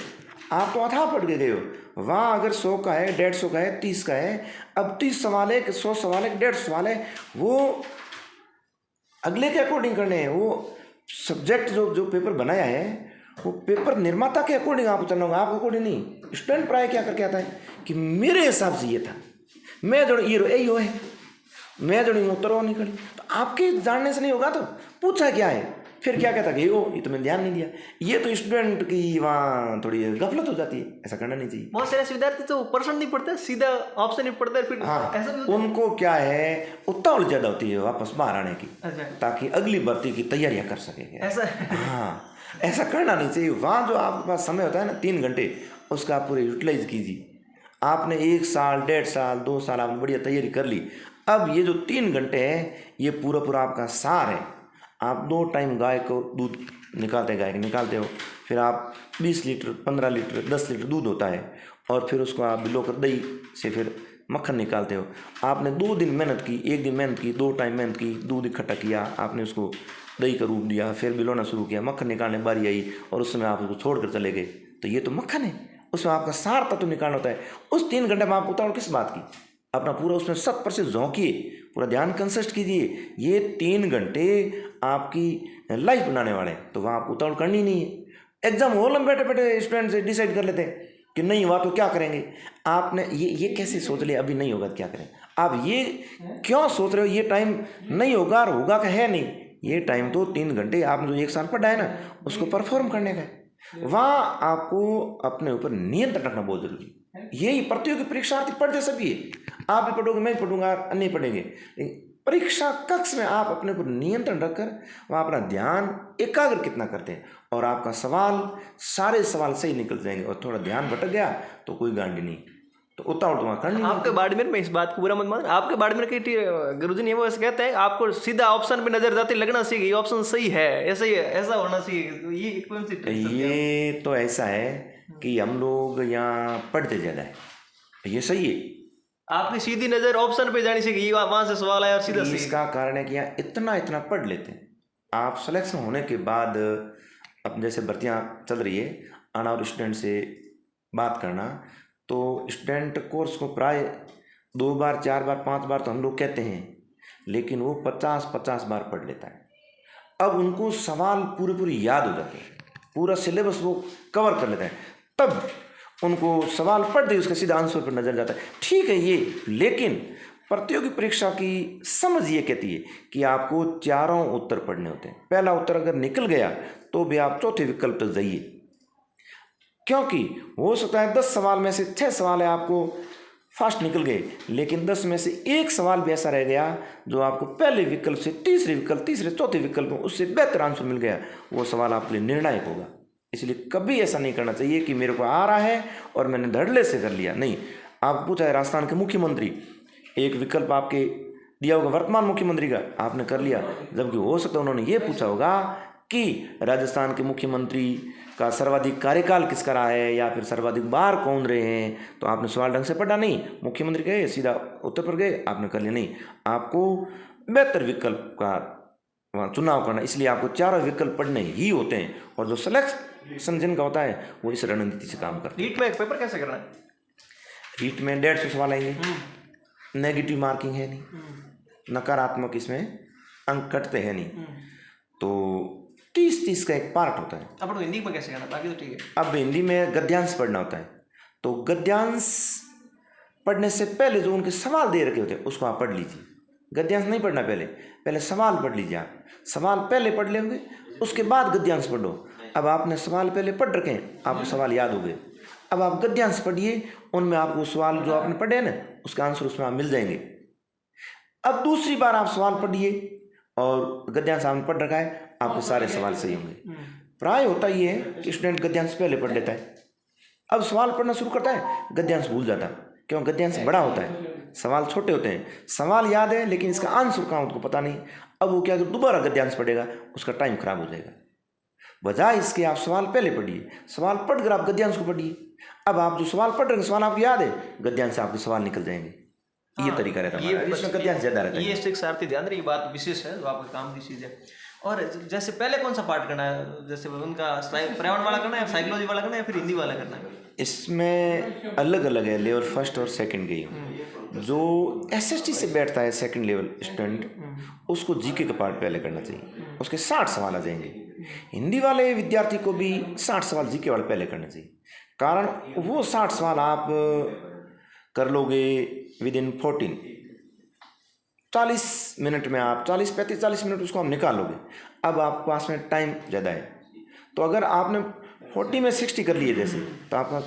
आप तो अथाह पढ़ के गए हो। वहाँ अगर 100 का है, 150 का है, 30 का है, अब 30 सवाल है, 100 सवाल है, 150 सवाल है, वो अगले के अकॉर्डिंग करने हैं। वो सब्जेक्ट जो पेपर बनाया है वो पेपर निर्माता के अकॉर्डिंग आपको चलना होगा, आपको अकॉर्डिंग नहीं। स्टूडेंट प्राय क्या करके आता है कि मेरे हिसाब से ये था, मैं जो यही हो है, मैं जो उत्तर निकली, तो आपके जानने से नहीं होगा। तो पूछा क्या है, फिर क्या कहता कि ये तो मैंने ध्यान नहीं दिया। ये तो स्टूडेंट की वहाँ थोड़ी गफलत हो जाती है, ऐसा करना नहीं चाहिए। बहुत सारे विद्यार्थी तो प्रश्न नहीं पढ़ते, सीधा ऑप्शन ही पढ़ते हैं, फिर हाँ, ऐसा उनको क्या है, उतावल ज़्यादा होती है वापस बाहर आने की, अच्छा, ताकि अगली भर्ती की तैयारियां कर सकेंगे। ऐसा हाँ, ऐसा करना नहीं चाहिए। वहाँ जो आपके पास समय होता है ना 3 घंटे, उसका आप पूरे यूटिलाइज कीजिए। आपने 1 साल, 1.5 साल, 2 साल आपने बढ़िया तैयारी कर ली। अब ये जो 3 घंटे हैं ये पूरा आपका सार है। आप 2 टाइम गाय को दूध निकालते हो, फिर आप 20 लीटर, 15 लीटर, 10 लीटर दूध होता है, और फिर उसको आप बिलोकर दही से फिर मक्खन निकालते हो। आपने 2 दिन मेहनत की, 1 दिन मेहनत की, 2 टाइम मेहनत की, दूध इकट्ठा किया, आपने उसको दही का रूप दिया, फिर बिलोना शुरू किया, मक्खन निकालने बारी आई और उस समय आप उसको छोड़ कर चले गए, तो ये तो मक्खन है। उसमें आपका सार तत्व निकालना होता है। उस 3 घंटे में आप उतावल किस बात की, अपना पूरा उसमें 100% झोंकिए, पूरा ध्यान कंसर्ट कीजिए। ये 3 घंटे आपकी लाइफ बनाने वाले हैं, तो वहाँ आप उतावल करनी नहीं है। एग्जाम हॉल में बैठे बैठे स्टूडेंट से डिसाइड कर लेते हैं कि नहीं हुआ तो क्या करेंगे। आपने ये कैसे सोच लिया अभी नहीं होगा तो क्या करें। आप ये क्यों सोच रहे हो, ये टाइम नहीं होगा और होगा का है नहीं। ये टाइम तो 3 घंटे आपने जो 1 साल पढ़ा है ना, उसको परफॉर्म करने का है। वहाँ आपको अपने ऊपर नियंत्रण रखना बहुत जरूरी है। यही प्रतियोगी परीक्षार्थी पढ़ते सभी है, आप भी पढ़ोगे, मैं पढ़ूंगा, अन्य पढ़ेंगे। परीक्षा कक्ष में आप अपने ऊपर नियंत्रण रखकर वहाँ अपना ध्यान एकाग्र कितना करते हैं, और आपका सारे सवाल सही निकल जाएंगे। और थोड़ा ध्यान भटक गया तो कोई गांडी नहीं, तो उतावल तो वहाँ करनी। आपके बाड़मेर में, इस बात को बुरा मत मान, आपके बाड़मेर के गुरुजी ने वो ऐसे कहते हैं आपको सीधा ऑप्शन पे नजर जाती लगना चाहिए, ये ऑप्शन सही है, ऐसा ही ऐसा होना चाहिए। तो ये कौन सी ये तो ऐसा है कि हम लोग यहाँ पढ़ते ज़्यादा है, ये सही है। आपकी सीधी नजर ऑप्शन पे जानी चाहिए, वहां से सवाल आया और सीधा सही। इसका कारण है कि यहाँ इतना पढ़ लेते हैं। आप सिलेक्शन होने के बाद, अब जैसे भर्तियाँ चल रही है, आना और स्टूडेंट से बात करना, तो स्टूडेंट कोर्स को प्राय 2 बार 4 बार 5 बार तो हम लोग कहते हैं, लेकिन वो 50-50 बार पढ़ लेता है। अब उनको सवाल पूरे याद हो जाते हैं, पूरा सिलेबस वो कवर कर लेता है, तब उनको सवाल पढ़ दे उसका सीधा आंसर पर नजर जाता है। ठीक है ये, लेकिन प्रतियोगी परीक्षा की समझ ये कहती है कि आपको चारों उत्तर पढ़ने होते हैं। पहला उत्तर अगर निकल गया तो भी आप चौथे विकल्प तक जाइए, क्योंकि हो सकता है 10 सवाल में से 6 सवाल है आपको फास्ट निकल गए, लेकिन 10 में से एक सवाल भी ऐसा रह गया जो आपको पहले विकल्प से तीसरे विकल्प, तीसरे चौथे विकल्प में उससे बेहतर आंसर मिल गया। वो सवाल आपके लिए निर्णायक होगा। इसलिए कभी ऐसा नहीं करना चाहिए कि मेरे को आ रहा है और मैंने धड़ल्ले से कर लिया। नहीं, आप पूछा है राजस्थान के मुख्यमंत्री, एक विकल्प आपके दिया होगा वर्तमान मुख्यमंत्री का, आपने कर लिया, जबकि हो सकता है उन्होंने ये पूछा होगा कि राजस्थान के मुख्यमंत्री का सर्वाधिक कार्यकाल किसका रहा है या फिर सर्वाधिक बार कौन रहे हैं, तो आपने सवाल ढंग से पढ़ा नहीं, मुख्यमंत्री गए सीधा उत्तर पर गए, आपने कर लिया। नहीं, आपको बेहतर विकल्प का चुनाव करना, इसलिए आपको चारों विकल्प पढ़ने ही होते हैं। और जो सिलेक्शन जिनका होता है वो इस रणनीति से काम करते हैं। रीट में एक पेपर कैसे करना है? रीट में 150 सवाल आएंगे, नेगेटिव मार्किंग है नहीं, नकारात्मक इसमें अंक कटते हैं नहीं, तो 30-30 का एक पार्ट होता है। अब हिंदी में कैसे करना? बाकी तो ठीक है। अब हिंदी में गद्यांश पढ़ना होता है, तो गद्यांश पढ़ने से पहले जो उनके सवाल दे रखे होते हैं उसको आप पढ़ लीजिए। गद्यांश नहीं पढ़ना, पहले सवाल पढ़ लीजिए। आप सवाल पहले पढ़ लेंगे, उसके बाद गद्यांश पढ़ो। अब आपने सवाल पहले पढ़ रखे हैं, आपको सवाल याद हो गए, अब आप गद्यांश पढ़िए, उनमें आपको सवाल जो आपने पढ़े हैं ना उसके आंसर उसमें आप मिल जाएंगे। अब दूसरी बार आप सवाल पढ़िए और गद्यांश आपने पढ़ रखा है, आपके सारे सवाल सही होंगे। प्राय होता ये है कि स्टूडेंट गद्यांश पहले पढ़ लेता है, अब सवाल पढ़ना शुरू करता है, गद्यांश भूल जाता है, क्यों? गद्यांश बड़ा होता है, सवाल छोटे होते हैं, सवाल याद है लेकिन इसका आंसर कहाँ उसको पता नहीं। अब वो क्या, दोबारा गद्यांश पढ़ेगा, उसका टाइम खराब हो जाएगा। बजाय इसके आप सवाल पहले पढ़िए, सवाल पढ़कर आप गद्यांश को पढ़िए। अब आप जो सवाल पढ़ रहे हैं, सवाल आपको याद है, गद्यांश से आपके सवाल निकल जाएंगे। ये तरीका रहता है, इसमें गद्यांश ज्यादा रहता है। ये शिक्षार्थी ध्यान रही बात विशेष है जो आपके काम की चीज़ है। और जैसे पहले कौन सा पार्ट करना है, जैसे उनका पर्यावरण वाला करना है, साइकोलॉजी वाला करना है, या फिर हिंदी वाला करना है? इसमें अलग अलग है, लेवल फर्स्ट और सेकंड के। जो एसएसटी से बैठता है सेकंड लेवल स्टूडेंट, उसको जीके का पार्ट पहले करना चाहिए, उसके 60 सवाल आ जाएंगे। हिंदी वाले विद्यार्थी को भी 60 सवाल जीके वाले पहले करना चाहिए, कारण वो 60 सवाल आप कर लोगे विद इन 40 मिनट में, आप 40 मिनट उसको आप निकाल लोगे। अब आपके पास में टाइम ज़्यादा है, तो अगर आपने 40 में 60 कर लिए जैसे, तो आपका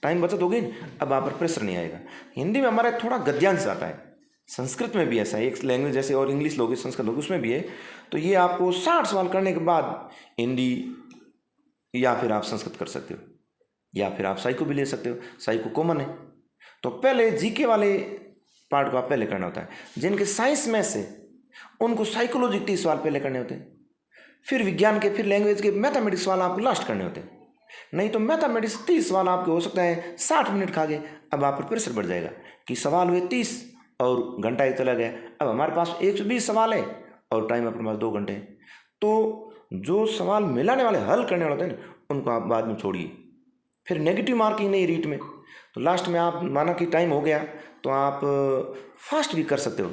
टाइम बचत होगी। अब आप पर प्रेशर नहीं आएगा। हिंदी में हमारा थोड़ा गद्यांश आता है, संस्कृत में भी ऐसा है, एक लैंग्वेज जैसे, और इंग्लिश लोगे, संस्कृत लोगे, उसमें भी है। तो ये आपको 60 सवाल करने के बाद हिंदी या फिर आप संस्कृत कर सकते हो, या फिर आप साइको भी ले सकते हो, साइको कॉमन है। तो पहले जीके वाले पार्ट को आप पहले करना होता है। जिनके साइंस में से उनको साइकोलॉजी 30 सवाल पहले करने होते हैं, फिर विज्ञान के, फिर लैंग्वेज के, मैथमेटिक्स सवाल आपको लास्ट करने होते हैं। नहीं तो मैथमेटिक्स 30 सवाल आपके हो सकता है 60 मिनट खा गए। अब आप पर प्रेशर बढ़ जाएगा कि सवाल हुए 30 और घंटा एक चला गया। अब हमारे पास 120 सवाल है और टाइम अपने पास 2 घंटे हैं। तो जो सवाल मिलाने वाले, हल करने वाले होते हैं ना, उनको आप बाद में छोड़िए। फिर नेगेटिव मार्किंग नहीं रीट में, तो लास्ट में आप माना कि टाइम हो गया तो आप फास्ट भी कर सकते हो,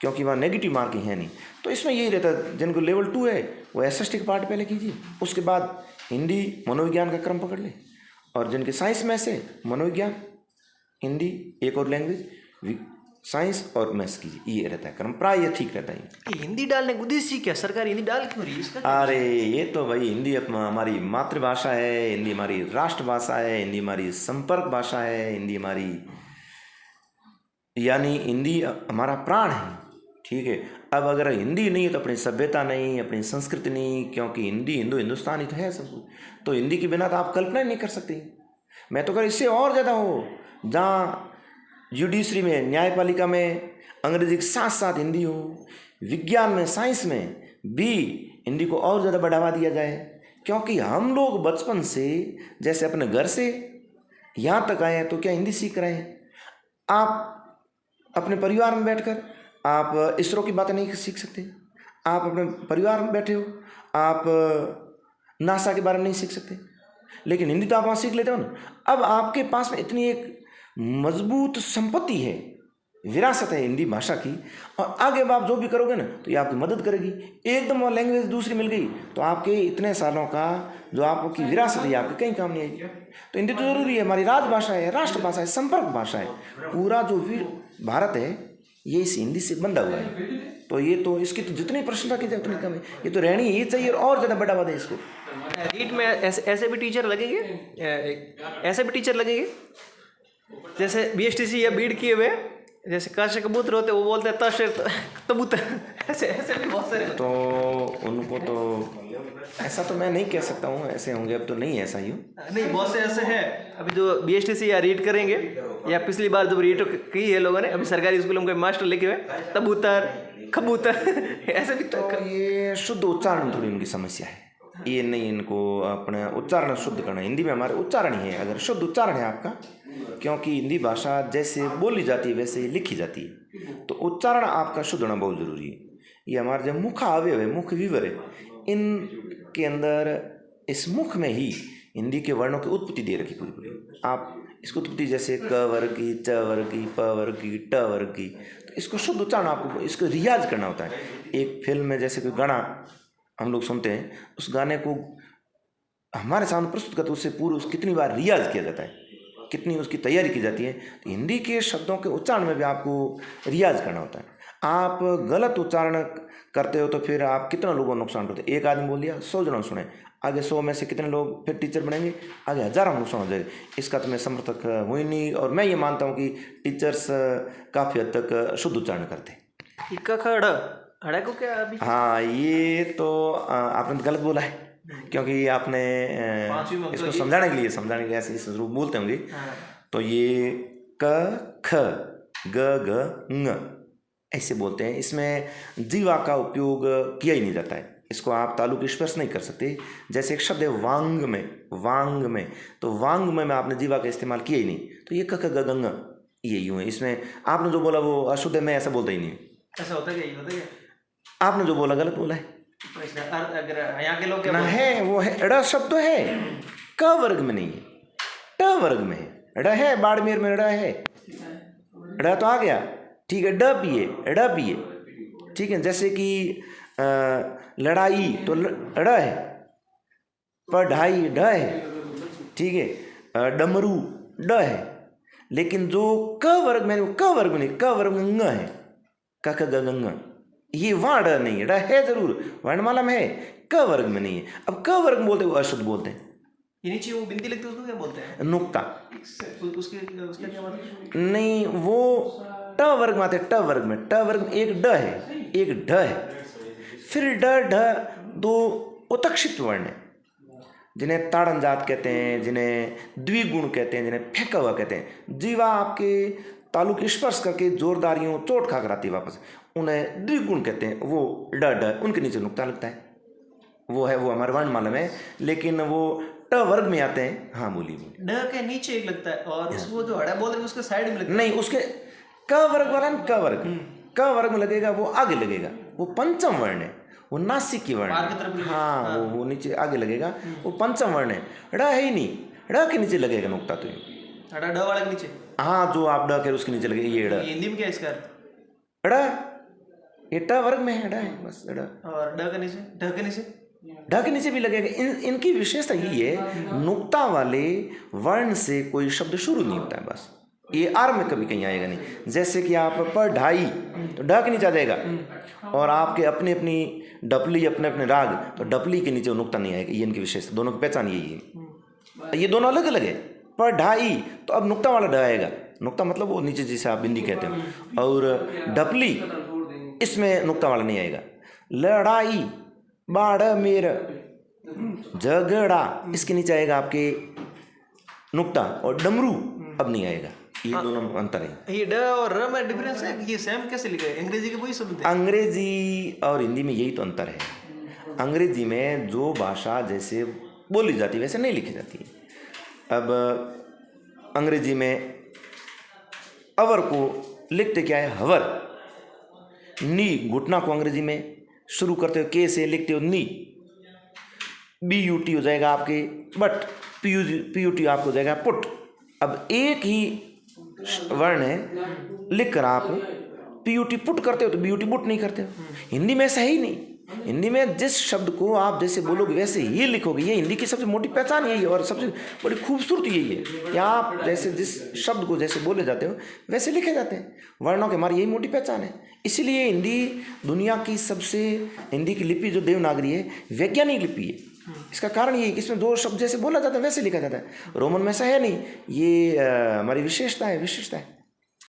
क्योंकि वहाँ नेगेटिव मार्किंग है नहीं। तो इसमें यही रहता है, जिनको लेवल 2 है वो एसएसटी का पार्ट पहले कीजिए, उसके बाद हिंदी मनोविज्ञान का क्रम पकड़ ले, और जिनके साइंस में से मनोविज्ञान, हिंदी, एक और लैंग्वेज, साइंस और मैथ्स कीजिए। ये रहता है क्रम, प्राय ये ठीक रहता है। हिंदी डालने का उद्देश्य क्या, सरकार हिंदी डाल क्यों रही है इसका? अरे ये तो भाई, हिंदी हमारी मातृभाषा है, हिंदी हमारी राष्ट्रभाषा है, हिंदी हमारी संपर्क भाषा है, हिंदी हमारी, यानी हिंदी हमारा प्राण है। ठीक है, अब अगर हिंदी नहीं है तो अपनी सभ्यता नहीं, अपनी संस्कृति नहीं, क्योंकि हिंदी हिंदुस्तानी तो है सब कुछ। तो हिंदी के बिना तो आप कल्पना ही नहीं कर सकते। मैं तो कर इससे और ज़्यादा हो, जहाँ जुडिशरी में, न्यायपालिका में अंग्रेजी के साथ साथ हिंदी हो, विज्ञान में, साइंस में भी हिंदी को और ज़्यादा बढ़ावा दिया जाए। क्योंकि हम लोग बचपन से जैसे अपने घर से यहाँ तक आए हैं तो क्या हिंदी सीख रहे हैं? आप अपने परिवार में बैठकर आप इसरो की बातें नहीं सीख सकते? आप अपने परिवार में बैठे हो, आप नासा के बारे में नहीं सीख सकते? लेकिन हिंदी तो आप वहाँ सीख लेते हो ना। अब आपके पास में इतनी एक मजबूत संपत्ति है, विरासत है हिंदी भाषा की, और आगे अब आप जो भी करोगे ना तो ये आपकी मदद करेगी। एकदम वो लैंग्वेज दूसरी मिल गई तो आपके इतने सालों का जो आपकी विरासत है आपके कहीं काम नहीं आएगी। तो हिंदी तो जरूरी है, हमारी राजभाषा है, राष्ट्रभाषा है, संपर्क भाषा है। पूरा जो भारत है ये इस हिंदी से बंधा हुआ है। तो ये तो इसकी तो जितनी प्रशंसा की जाए उतनी कम है। ये तो रहनी ही चाहिए और ज़्यादा बढ़ावा दें इसको। रीट में ऐसे भी टीचर लगेंगे, ऐसे भी टीचर लगेंगे जैसे BSTC या बीड किए हुए, जैसे क से कबूतर होते वो बोलते हैं त से कबूतर, ऐसे भी बहुत सारे। तो उनको तो ऐसा तो मैं नहीं कह सकता हूँ ऐसे होंगे, अब तो नहीं ऐसा ही हो। नहीं, बहुत से ऐसे हैं अभी जो BSTC या रीड करेंगे, या पिछली बार जब रीड की है लोगों ने, अभी सरकारी स्कूलों में मास्टर लिखे हुए कबूतर कबूतर ऐसे भी। तो ये शुद्ध उच्चारण थोड़ी उनकी समस्या है, ये नहीं, इनको अपना उच्चारण शुद्ध करना। हिंदी में हमारे उच्चारण ही है, अगर शुद्ध उच्चारण है आपका, क्योंकि हिंदी भाषा जैसे बोली जाती है वैसे ही लिखी जाती है, तो उच्चारण आपका शुद्ध होना बहुत ज़रूरी है। ये हमारे जो मुख अवयव है, मुख विवर है, इनके अंदर इस मुख में ही हिंदी के वर्णों की उत्पत्ति दे रखी पूरी पूरी। आप इसको उत्पत्ति जैसे क वर्ग की, च वर्ग की, प वर्ग की, ट वर्ग की, तो इसको शुद्ध उच्चारण आपको इसको रियाज करना होता है। एक फिल्म में जैसे कोई गाना हम लोग सुनते हैं, उस गाने को हमारे सामने प्रस्तुत करते उससे पूर्व कितनी बार रियाज किया जाता है, कितनी उसकी तैयारी की जाती है। तो हिंदी के शब्दों के उच्चारण में भी आपको रियाज करना होता है। आप गलत उच्चारण करते हो तो फिर आप कितना लोगों को नुकसान करते हो। एक आदमी बोल दिया, 100 जनों सुने, आगे 100 में से कितने लोग फिर टीचर बनेंगे, आगे हजारों नुकसान हो जाएगा। इसका तो मैं समर्थक हुई नहीं, और मैं ये मानता हूँ कि टीचर्स काफ़ी हद तक शुद्ध उच्चारण करते हैं। हड़ा को क्या अभी? हाँ, ये तो आपने तो गलत बोला है, क्योंकि आपने इसको समझाने के लिए ऐसे इस रूप बोलते होंगे। तो ये क ख ग ग ng ऐसे बोलते हैं। इसमें जीवा का उपयोग किया ही नहीं जाता है, इसको आप तालुक स्पर्श नहीं कर सकते। जैसे एक शब्द है वांग में, तो वांग में आपने जीवा का इस्तेमाल किया ही नहीं, तो ये क ख ग ग ng ये यूँ है। इसमें आपने जो बोला वो अशुद्ध है, मैं ऐसा बोलता ही नहीं। ऐसा होता क्या? आपने जो बोला गलत बोला है। अगर यहाँ के लोग ना है, वो है ड़ शब्द तो है, क वर्ग में नहीं है, ट वर्ग में है। ड़ है, बाड़मेर में ड़ है, ड़ तो आ गया, ठीक है। ड पिए, ठीक है। जैसे कि लड़ाई तो ड़ है, पढ़ाई ढ है, ठीक है। डमरू ड है, लेकिन जो क वर्ग में नहीं, क वर्ग में ng है, क ख ग ng, ये वहाँ ड नहीं है। ड है जरूर, वर्णमाला में है, क वर्ग में नहीं है। अब क वर्ग में बोलते वो अशुद्ध बोलते हैं। ये नीचे वो बिंदी लगती है उसको क्या बोलते हैं? नुक्ता। उसका क्या मतलब? नहीं, वो ट वर्ग में आते हैं। ट वर्ग में एक ड है, एक ढ है, फिर ड ढ दो उत्क्षिप्त वर्ण है, जिन्हें ताड़न जात कहते हैं, जिन्हें द्विगुण कहते हैं, जिन्हें फेंका हुआ कहते हैं। जीवा आपके तालुक स्पर्श करके जोरदारियों चोट खा कर आती है वापस, उन्हें द्विगुण कहते हैं। वो ड ढ उनके नीचे नुक्ता लगता है, वो है, वो हमारे वर्णमाला में, लेकिन वो ट वर्ग में आते हैं। हाँ बोलिए। ड के नीचे एक लगता है, और उसको जो हड़ा बोल रहे हैं उसके साइड में लगता है। नहीं, उसके क वर्ग वाला ना, क वर्ग में लगेगा, वो आगे लगेगा, वो पंचम वर्ण है, वो नासिक की वर्ण है। हाँ, वो नीचे आगे लगेगा, वो पंचम वर्ण है। ड़ है ही नहीं, ड़ के नीचे लगेगा नुक्ता। तो हड़ा ड वाले के नीचे, हाँ, जो आप ड कह उसके नीचे लगेगा ये ड़। हिंदी में क्या इसका? ड़, ये ट वर्ग में है, ड़ है बस, ड़। और ड के नीचे, ढ के नीचे, ढ के नीचे भी लगेगा। इनकी विशेषता यही है, नुक्ता वाले वर्ण से कोई शब्द शुरू नहीं होता है, बस ये आर में कभी कहीं आएगा नहीं। जैसे कि आप पढ़ाई तो ढ के नीचे आ जाएगा, और आपके अपनी अपनी डपली, अपने अपने राग, तो डपली के नीचे नुक्ता नहीं आएगा। ये इनकी विशेषता, दोनों की पहचान यही है। ये दोनों अलग अलग है। पढ़ाई तो अब नुक्ता वाला ढ आएगा, नुक्ता मतलब वो नीचे जिसे आप बिंदी कहते हो, और डपली इसमें नुक्ता वाला नहीं आएगा। लड़ाई, बाढ़ मेर, झगड़ा, इसके नीचे आएगा आपके नुक्ता, और डमरू अब नहीं आएगा। ये दोनों अंतर है। ये ड और र में डिफरेंस है, ये सेम कैसे लिखा है? अंग्रेजी के वही शब्द है। अंग्रेजी और हिंदी में यही तो अंतर है। अंग्रेजी में जो भाषा जैसे बोली जाती है वैसे नहीं लिखी जाती है। अब अंग्रेजी में अवर को लिखते क्या है? हवर। नी, घुटना को अंग्रेजी में शुरू करते हो के से, लिखते हो नी, BUT हो जाएगा आपके बट। PUT आपको देगा पुट। अब एक ही वर्ण है, लिख कर आप PUT पुट करते हो तो BUT बुट नहीं करते हो। हिंदी में ऐसा है ही नहीं। हिंदी में जिस शब्द को आप जैसे बोलोगे वैसे ही लिखोगे। ये हिंदी की सबसे मोटी पहचान यही है और सबसे बड़ी खूबसूरती यही है कि आप जैसे जिस शब्द को जैसे बोले जाते हो वैसे लिखे जाते हैं। वर्णों की हमारी यही मोटी पहचान है। इसीलिए हिंदी दुनिया की सबसे, हिंदी की लिपि जो देवनागरी है वैज्ञानिक लिपि है। इसका कारण ये है कि इसमें दो शब्द जैसे बोला जाता है वैसे लिखा जाता है। रोमन में ऐसा है नहीं। ये हमारी विशेषता है।